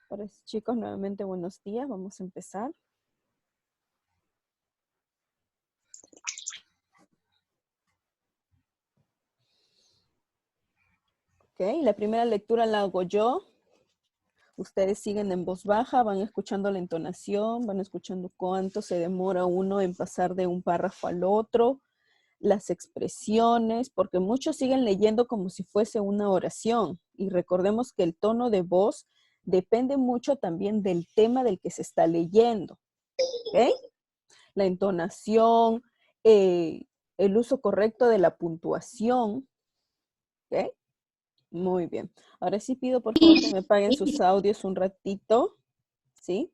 Pues, chicos, nuevamente buenos días. Vamos a empezar. Ok, la primera lectura la hago yo. Ustedes siguen en voz baja, van escuchando la entonación, van escuchando cuánto se demora uno en pasar de un párrafo al otro, las expresiones, porque muchos siguen leyendo como si fuese una oración. Y recordemos que el tono de voz depende mucho también del tema del que se está leyendo. ¿Ok? La entonación, el uso correcto de la puntuación. ¿Ok? Muy bien. Ahora sí pido por favor que me paguen sus audios un ratito. ¿Sí?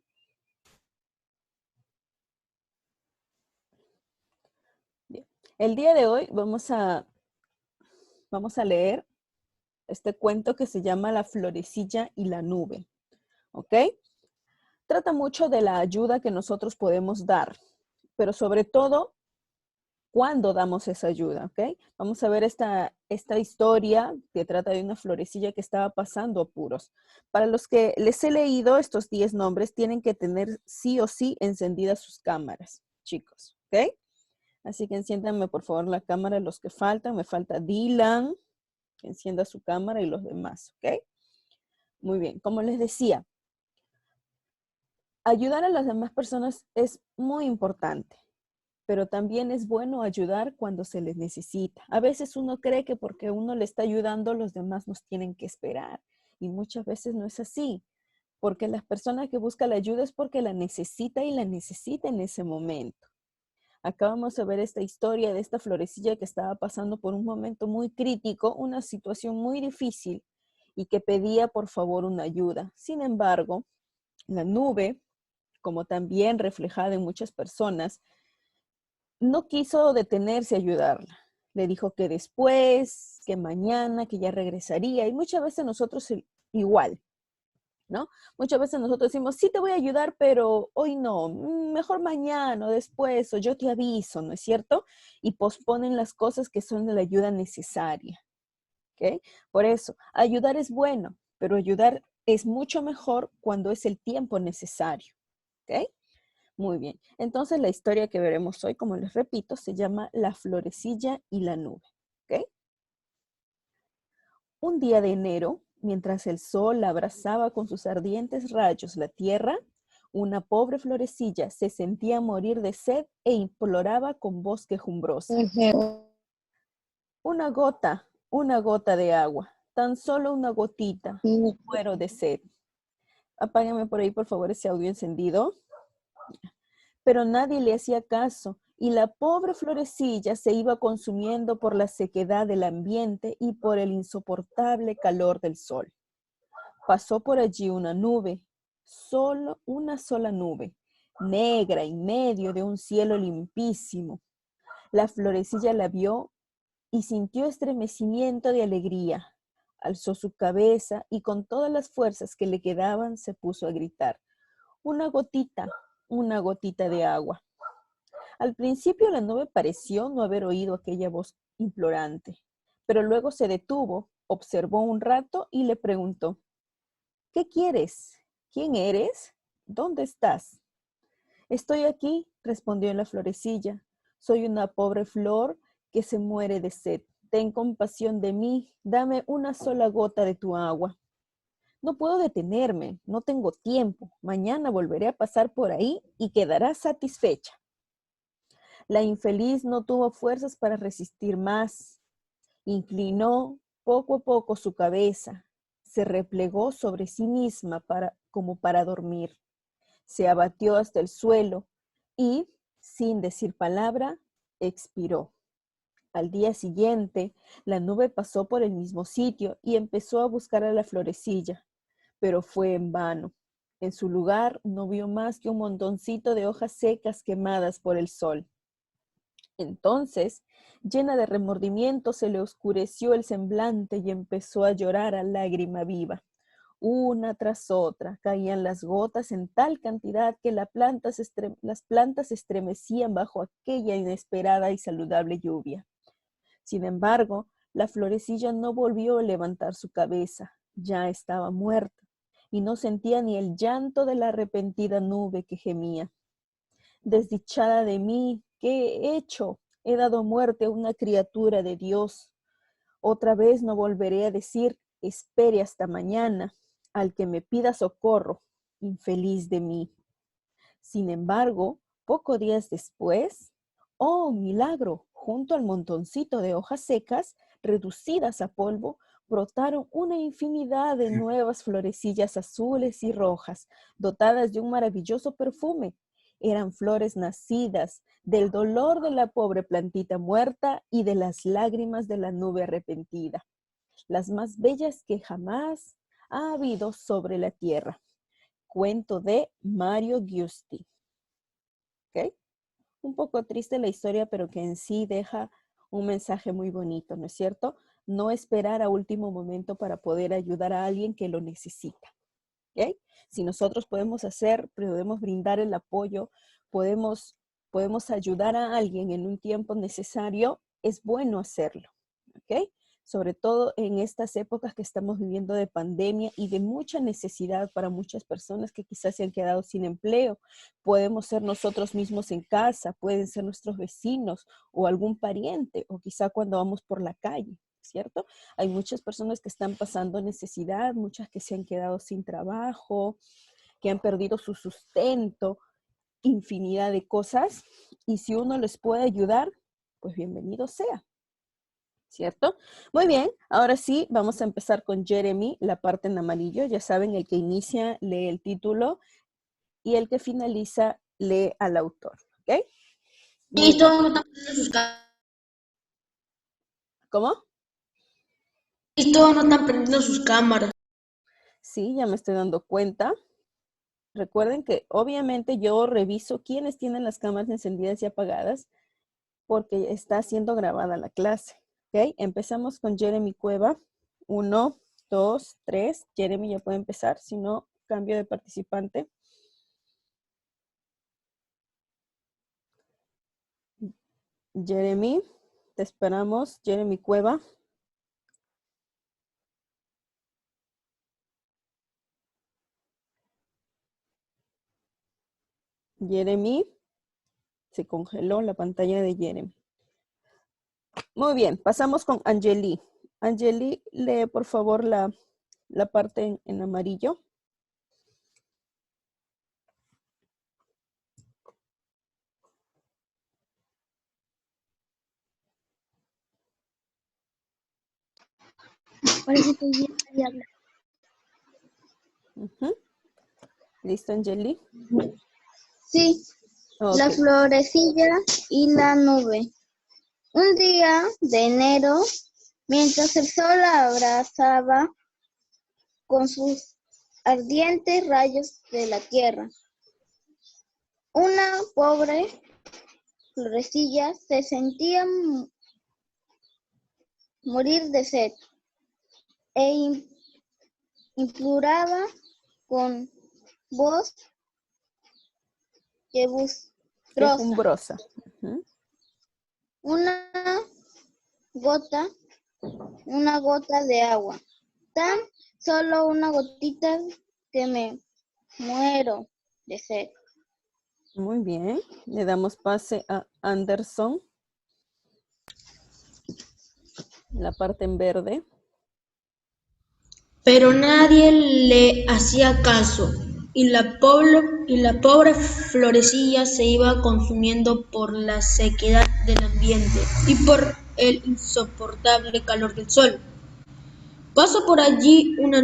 Bien. El día de hoy vamos a leer este cuento que se llama La florecilla y la nube. ¿Ok? Trata mucho de la ayuda que nosotros podemos dar, pero sobre todo cuándo damos esa ayuda, ¿ok? Vamos a ver esta historia que trata de una florecilla que estaba pasando apuros. Para los que les he leído estos 10 nombres, tienen que tener sí o sí encendidas sus cámaras, chicos, ¿ok? Así que enciéndanme por favor la cámara los que faltan. Me falta Dylan, que encienda su cámara y los demás, ¿ok? Muy bien, como les decía, ayudar a las demás personas es muy importante, pero también es bueno ayudar cuando se les necesita. A veces uno cree que porque uno le está ayudando, los demás nos tienen que esperar. Y muchas veces no es así, porque las personas que buscan la ayuda es porque la necesita y la necesita en ese momento. Acá vamos a ver esta historia de esta florecilla que estaba pasando por un momento muy crítico, una situación muy difícil y que pedía por favor una ayuda. Sin embargo, la nube, como también reflejada en muchas personas, no quiso detenerse a ayudarla. Le dijo que después, que mañana, que ya regresaría. Y muchas veces nosotros igual, ¿no? Muchas veces nosotros decimos, sí te voy a ayudar, pero hoy no, mejor mañana o después, o yo te aviso, ¿no es cierto? Y posponen las cosas que son de la ayuda necesaria, ¿ok? Por eso, ayudar es bueno, pero ayudar es mucho mejor cuando es el tiempo necesario, ¿ok? Muy bien. Entonces la historia que veremos hoy, como les repito, se llama La florecilla y la nube. ¿Ok? Un día de enero, mientras el sol abrazaba con sus ardientes rayos la tierra, una pobre florecilla se sentía morir de sed e imploraba con voz quejumbrosa. Una gota de agua, tan solo una gotita, muero de sed. Apágame por ahí, por favor, ese audio encendido. Pero nadie le hacía caso y la pobre florecilla se iba consumiendo por la sequedad del ambiente y por el insoportable calor del sol. Pasó por allí una nube, solo una sola nube, negra en medio de un cielo limpísimo. La florecilla la vio y sintió estremecimiento de alegría. Alzó su cabeza y con todas las fuerzas que le quedaban se puso a gritar: una gotita de agua. Al principio la nube pareció no haber oído aquella voz implorante, pero luego se detuvo, observó un rato y le preguntó: ¿qué quieres? ¿Quién eres? ¿Dónde estás? Estoy aquí, respondió la florecilla. Soy una pobre flor que se muere de sed. Ten compasión de mí, dame una sola gota de tu agua. No puedo detenerme, no tengo tiempo. Mañana volveré a pasar por ahí y quedarás satisfecha. La infeliz no tuvo fuerzas para resistir más. Inclinó poco a poco su cabeza, se replegó sobre sí misma como para dormir. Se abatió hasta el suelo y, sin decir palabra, expiró. Al día siguiente, la nube pasó por el mismo sitio y empezó a buscar a la florecilla, pero fue en vano. En su lugar no vio más que un montoncito de hojas secas quemadas por el sol. Entonces, llena de remordimiento, se le oscureció el semblante y empezó a llorar a lágrima viva. Una tras otra caían las gotas en tal cantidad que las plantas se estremecían bajo aquella inesperada y saludable lluvia. Sin embargo, la florecilla no volvió a levantar su cabeza, ya estaba muerta. y no sentía ni el llanto de la arrepentida nube que gemía. Desdichada de mí, ¿qué he hecho? He dado muerte a una criatura de Dios. Otra vez no volveré a decir, espere hasta mañana, al que me pida socorro, infeliz de mí. Sin embargo, pocos días después, ¡oh, milagro! Junto al montoncito de hojas secas, reducidas a polvo, brotaron una infinidad de nuevas florecillas azules y rojas, dotadas de un maravilloso perfume. Eran flores nacidas del dolor de la pobre plantita muerta y de las lágrimas de la nube arrepentida, las más bellas que jamás ha habido sobre la tierra. Cuento de Mario Giusti. ¿Ok? Un poco triste la historia, pero que en sí deja un mensaje muy bonito, ¿no es cierto? No esperar a último momento para poder ayudar a alguien que lo necesita. ¿Ok? Si nosotros podemos brindar el apoyo, podemos ayudar a alguien en un tiempo necesario, es bueno hacerlo. ¿Ok? Sobre todo en estas épocas que estamos viviendo de pandemia y de mucha necesidad para muchas personas que quizás se han quedado sin empleo. Podemos ser nosotros mismos en casa, pueden ser nuestros vecinos o algún pariente, o quizá cuando vamos por la calle, ¿cierto? Hay muchas personas que están pasando necesidad, muchas que se han quedado sin trabajo, que han perdido su sustento, infinidad de cosas, y si uno les puede ayudar, pues bienvenido sea. ¿Cierto? Muy bien, ahora sí, vamos a empezar con Jeremy, la parte en amarillo. Ya saben, el que inicia lee el título y el que finaliza lee al autor. ¿Ok? Sí, todos no están prendiendo sus cámaras. ¿Cómo? Sí, todos no están prendiendo sus cámaras. Sí, ya me estoy dando cuenta. Recuerden que obviamente yo reviso quiénes tienen las cámaras encendidas y apagadas porque está siendo grabada la clase. ¿Ok? Empezamos con Jeremy Cueva. 1, 2, 3. Jeremy ya puede empezar, si no, cambio de participante. Jeremy, te esperamos. Jeremy Cueva. Jeremy, se congeló la pantalla de Jeremy. Muy bien, pasamos con Angeli. Angeli, lee por favor la parte en amarillo. Parece que ya habla. ¿Listo, Angeli? Sí, Okay. la florecilla y la nube. Un día de enero, mientras el sol abrazaba con sus ardientes rayos de la tierra, una pobre florecilla se sentía morir de sed e imploraba con voz Quejumbrosa. una gota de agua. Tan solo una gotita que me muero de sed. Muy bien. Le damos pase a Anderson. La parte en verde. Pero nadie le hacía caso y la pobre florecilla se iba consumiendo por la sequedad del ambiente y por el insoportable calor del sol. Pasó por allí una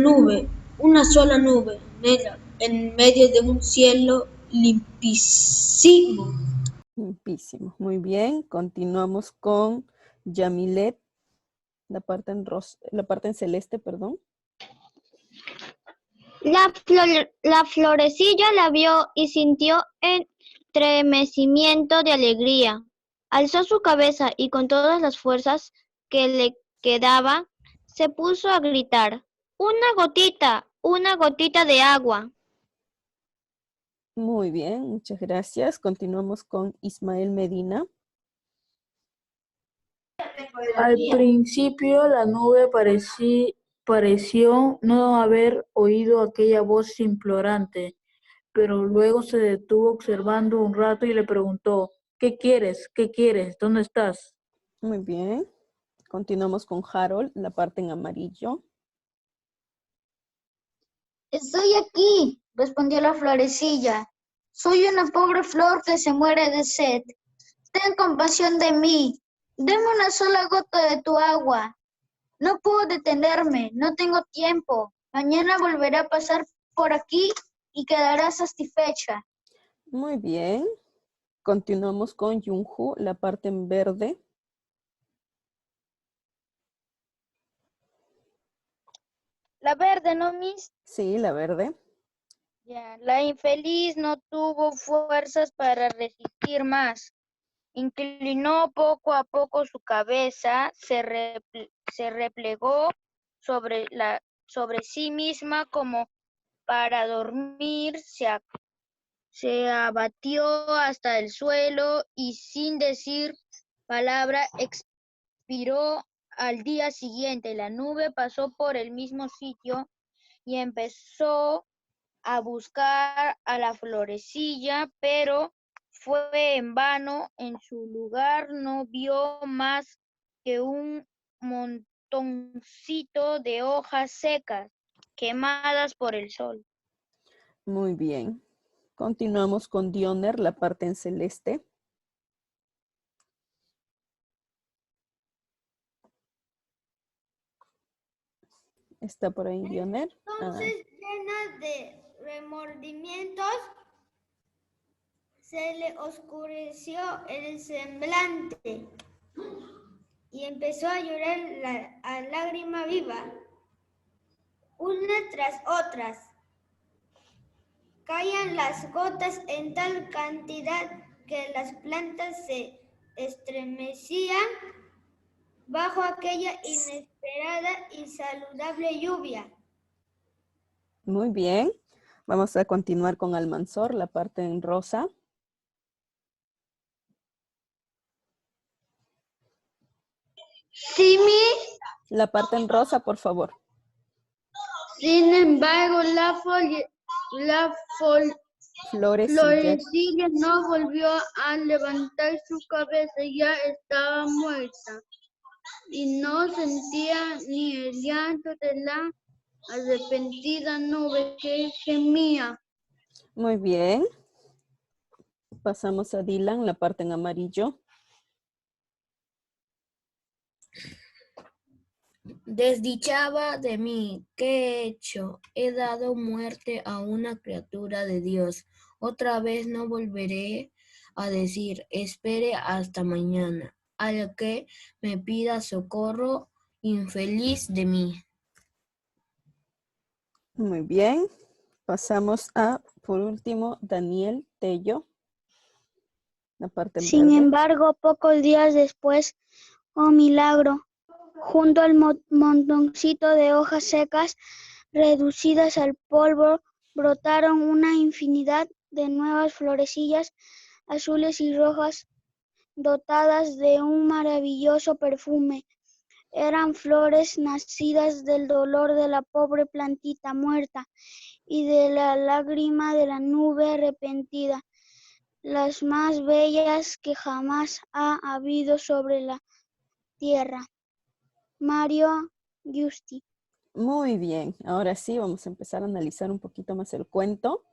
sola nube negra, en medio de un cielo limpísimo. Limpísimo. Muy bien. Continuamos con Yamilet. La parte en celeste, perdón. La florecilla la vio y sintió estremecimiento de alegría. Alzó su cabeza y con todas las fuerzas que le quedaban, se puso a gritar: una gotita de agua. Muy bien, muchas gracias. Continuamos con Ismael Medina. Al principio la nube pareció no haber oído aquella voz implorante, pero luego se detuvo observando un rato y le preguntó, ¿qué quieres? ¿Qué quieres? ¿Dónde estás? Muy bien. Continuamos con Harold, la parte en amarillo. Estoy aquí, respondió la florecilla. Soy una pobre flor que se muere de sed. Ten compasión de mí. Deme una sola gota de tu agua. No puedo detenerme, no tengo tiempo. Mañana volveré a pasar por aquí y quedará satisfecha. Muy bien. Continuamos con Yunju, la parte en verde. La verde, ¿no, Miss? Sí, la verde. Ya, la infeliz no tuvo fuerzas para resistir más. Inclinó poco a poco su cabeza, se replegó sobre sí misma como para dormir, se abatió hasta el suelo y sin decir palabra expiró al día siguiente. La nube pasó por el mismo sitio y empezó a buscar a la florecilla, pero fue en vano. En su lugar no vio más que un montoncito de hojas secas, quemadas por el sol. Muy bien. Continuamos con Dioner, la parte en celeste. Está por ahí Dioner. Entonces, llena de remordimientos, se le oscureció el semblante y empezó a llorar a lágrima viva, una tras otras. Caían las gotas en tal cantidad que las plantas se estremecían bajo aquella inesperada y saludable lluvia. Muy bien. Vamos a continuar con Almanzor, la parte en rosa. Sí, Miss. La parte en rosa, por favor. Sin embargo, Florecilla. florecilla no volvió a levantar su cabeza, ya estaba muerta y no sentía ni el llanto de la arrepentida nube que gemía. Muy bien. Pasamos a Dylan, la parte en amarillo. Desdichada de mí, ¿qué he hecho? He dado muerte a una criatura de Dios. Otra vez no volveré a decir, espere hasta mañana, al que me pida socorro, infeliz de mí. Muy bien. Pasamos a, por último, Daniel Tello. La parte en Sin verde. embargo, pocos días después, oh milagro, junto al montoncito de hojas secas reducidas al polvo, brotaron una infinidad de nuevas florecillas azules y rojas, dotadas de un maravilloso perfume. Eran flores nacidas del dolor de la pobre plantita muerta y de la lágrima de la nube arrepentida, las más bellas que jamás ha habido sobre la tierra. Mario Giusti. Muy bien. Ahora sí, vamos a empezar a analizar un poquito más el cuento.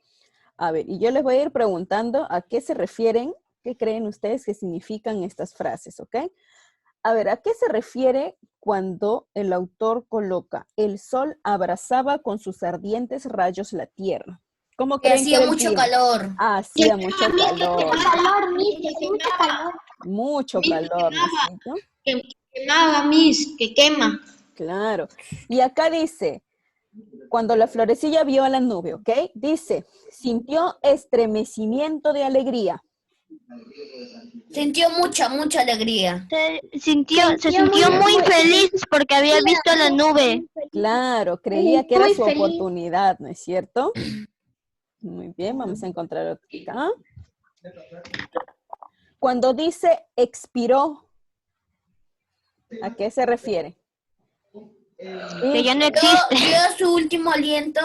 A ver, y yo les voy a ir preguntando a qué se refieren, qué creen ustedes que significan estas frases, ¿ok? A ver, ¿a qué se refiere cuando el autor coloca el sol abrazaba con sus ardientes rayos la tierra? ¿Cómo Que creen que hacía era el mucho clima? calor. Hacía mucho calor. Mucho calor. Mucho calor, ¿no es cierto? Que quemaba, Miss, que quema. Claro. Y acá dice, cuando la florecilla vio a la nube, ¿ok? Dice, sintió estremecimiento de alegría. Sintió mucha alegría. Se sintió muy feliz porque había visto la nube. Claro, creía que era Muy su feliz. oportunidad, ¿no es cierto? Muy bien, vamos a encontrar acá. Cuando dice expiró, ¿a qué se refiere? Que ya no existe. Dio su último aliento.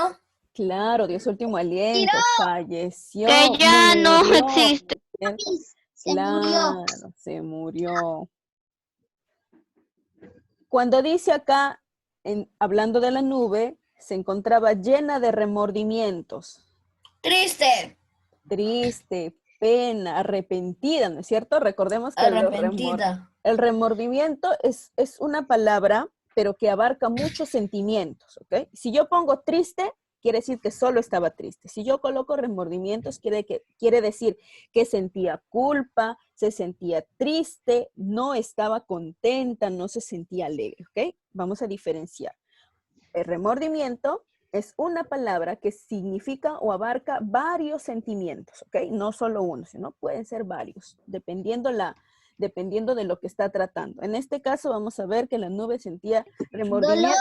Claro, dio su último aliento, falleció. Que ya no murió, existe. ¿cierto? Se murió. Claro, se murió. Cuando dice acá, hablando de la nube, se encontraba llena de remordimientos. Triste. Triste, pena, arrepentida, ¿no es cierto? Recordemos que Arrepentida. el remordimiento es una palabra, pero que abarca muchos sentimientos, ¿ok? Si yo pongo triste, quiere decir que solo estaba triste. Si yo coloco remordimientos, quiere decir que sentía culpa, se sentía triste, no estaba contenta, no se sentía alegre, ¿ok? Vamos a diferenciar. El remordimiento es una palabra que significa o abarca varios sentimientos, ¿ok? No solo uno, sino pueden ser varios, dependiendo de lo que está tratando. En este caso vamos a ver que la nube sentía remordimiento,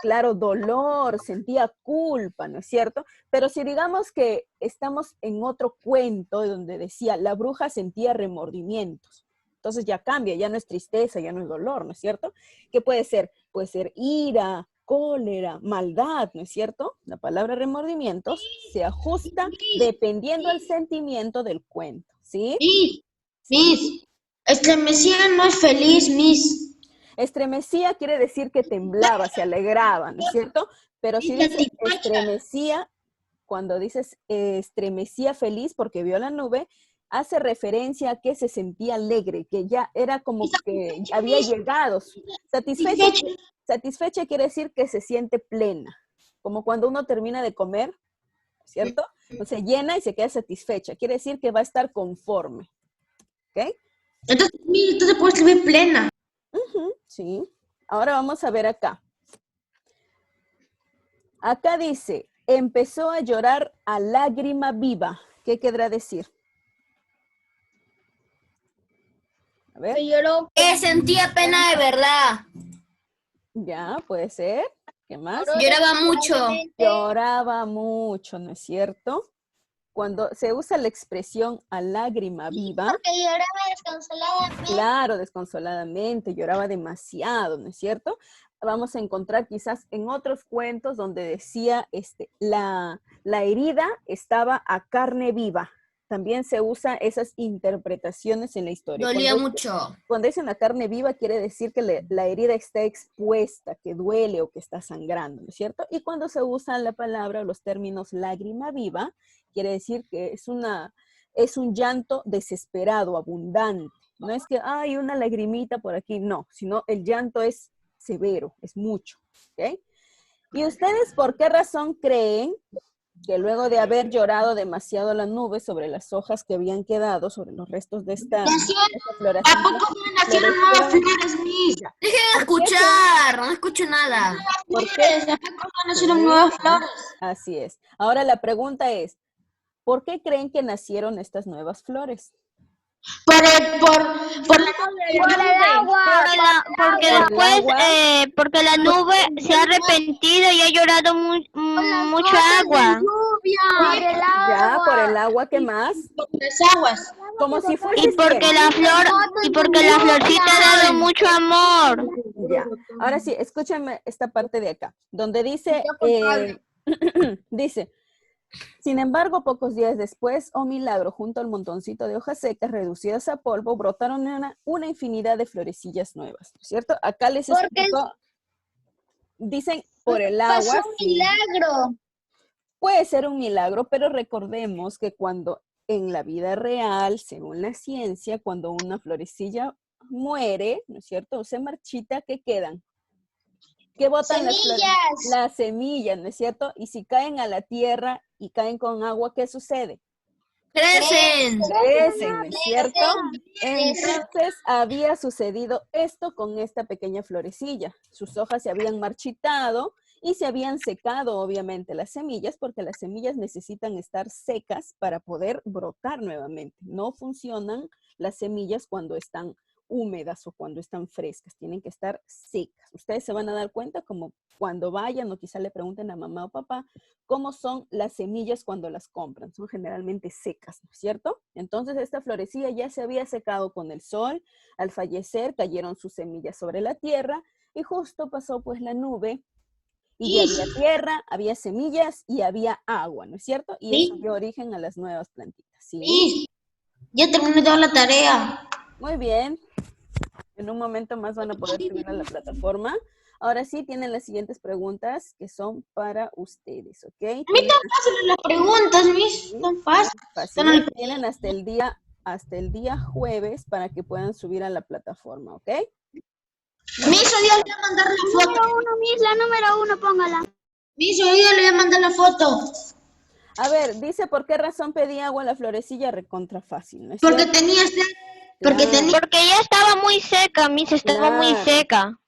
claro, dolor, sentía culpa, ¿no es cierto? Pero si digamos que estamos en otro cuento donde decía la bruja sentía remordimientos, entonces ya cambia, ya no es tristeza, ya no es dolor, ¿no es cierto? ¿Qué puede ser? Puede ser ira, cólera, maldad, ¿no es cierto? La palabra remordimientos se ajusta dependiendo del sentimiento del cuento, ¿sí? Miss, estremecía no es feliz, Miss. Estremecía quiere decir que temblaba, se alegraba, ¿no es cierto? Pero si dices estremecía, cuando dices estremecía feliz porque vio la nube, hace referencia a que se sentía alegre, que ya era como que había llegado. Satisfecha quiere decir que se siente plena, como cuando uno termina de comer, ¿cierto? Se llena y se queda satisfecha. Quiere decir que va a estar conforme, ¿ok? Entonces puedes escribir plena. Sí. Ahora vamos a ver acá. Acá dice, empezó a llorar a lágrima viva. ¿Qué querrá decir? A ver. Que lloró. Que sentía pena de verdad. Ya, puede ser. ¿Qué más? Lloraba mucho. Lloraba mucho, ¿no es cierto? Cuando se usa la expresión a lágrima viva. Porque lloraba desconsoladamente. Claro, desconsoladamente, lloraba demasiado, ¿no es cierto? Vamos a encontrar quizás en otros cuentos donde decía la herida estaba a carne viva. También se usa esas interpretaciones en la historia. Dolía mucho. Cuando dicen a carne viva quiere decir que la herida está expuesta, que duele o que está sangrando, ¿no es cierto? Y cuando se usa la palabra o los términos lágrima viva, quiere decir que es un llanto desesperado, abundante. No es que hay una lagrimita por aquí, no, sino el llanto es severo, es mucho, ¿ok? ¿Y ustedes por qué razón creen que luego de haber llorado demasiado la nube sobre las hojas que habían quedado, sobre los restos de esta floración? ¿A poco nacieron nuevas flores, Miss? Dejen de escuchar, no escucho nada. ¿Por qué? ¿A poco nacieron nuevas flores? Así es. Ahora la pregunta es, ¿por qué creen que nacieron estas nuevas flores? Por el agua. Porque después, porque la nube se ha arrepentido y ha llorado mucha agua. Ya, por el agua, ¿qué más? Por las aguas. Como si fuese Y porque la florcita ha dado mucho amor. Ya. Ahora sí, escúchame esta parte de acá, donde dice, dice, sin embargo, pocos días después, oh milagro, junto al montoncito de hojas secas reducidas a polvo, brotaron una infinidad de florecillas nuevas, ¿cierto? Acá les explico, dicen por el agua. Pasó un milagro. Puede ser un milagro, pero recordemos que cuando en la vida real, según la ciencia, cuando una florecilla muere, ¿no es cierto? Se marchita, ¿qué quedan? ¿Qué botan las semillas, ¿no es cierto? Y si caen a la tierra y caen con agua, ¿qué sucede? Crecen, ¿no es cierto? Entonces había sucedido esto con esta pequeña florecilla. Sus hojas se habían marchitado y se habían secado, obviamente, las semillas, porque las semillas necesitan estar secas para poder brotar nuevamente. No funcionan las semillas cuando están húmedas o cuando están frescas, tienen que estar secas. Ustedes se van a dar cuenta como cuando vayan o quizá le pregunten a mamá o papá cómo son las semillas cuando las compran. Son generalmente secas, ¿no es cierto? Entonces esta florecilla ya se había secado con el sol. Al fallecer cayeron sus semillas sobre la tierra. y justo pasó pues la nube y ya había tierra, había semillas y había agua, ¿no es cierto? Y eso dio origen a las nuevas plantitas, ¿sí? Miss, ya terminé toda la tarea. Muy bien. En un momento más van a poder subir a la plataforma. Ahora sí, tienen las siguientes preguntas que son para ustedes, ¿ok? A mí tan fáciles las preguntas, Miss, tan fácil. Tienen hasta el día jueves para que puedan subir a la plataforma, ¿ok? Miss, hoy día le voy a mandar la foto. La número 1, póngala. Miss, hoy día le voy a mandar la foto. A ver, dice, ¿por qué razón pedí agua a la florecilla? Recontra fácil, ¿no es Porque cierto? tenía sed. Claro. Porque ya estaba muy seca, Miss, estaba muy Claro. seca.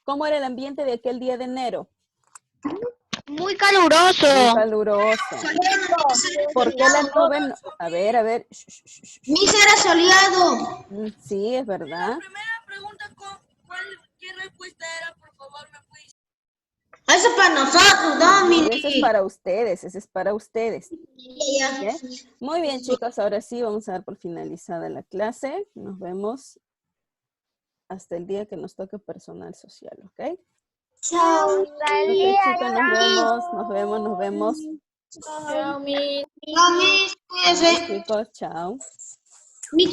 ¿Cómo era el ambiente de aquel día de enero? Muy caluroso. Muy caluroso. ¿Por qué la nube no? A ver. Miss, era soleado. Sí, es verdad. La primera pregunta, ¿qué respuesta era? Por favor, ¿me puedes? Eso es para nosotros, Dominic. Ese es para ustedes. Ya. Muy bien, chicos, ahora sí vamos a dar por finalizada la clase. Nos vemos hasta el día que nos toque personal social, ¿ok? Chao. Ok, chicos, nos vemos. Chao, Miss. Chao, Miss, cuídese. Chicos, chao. Miss,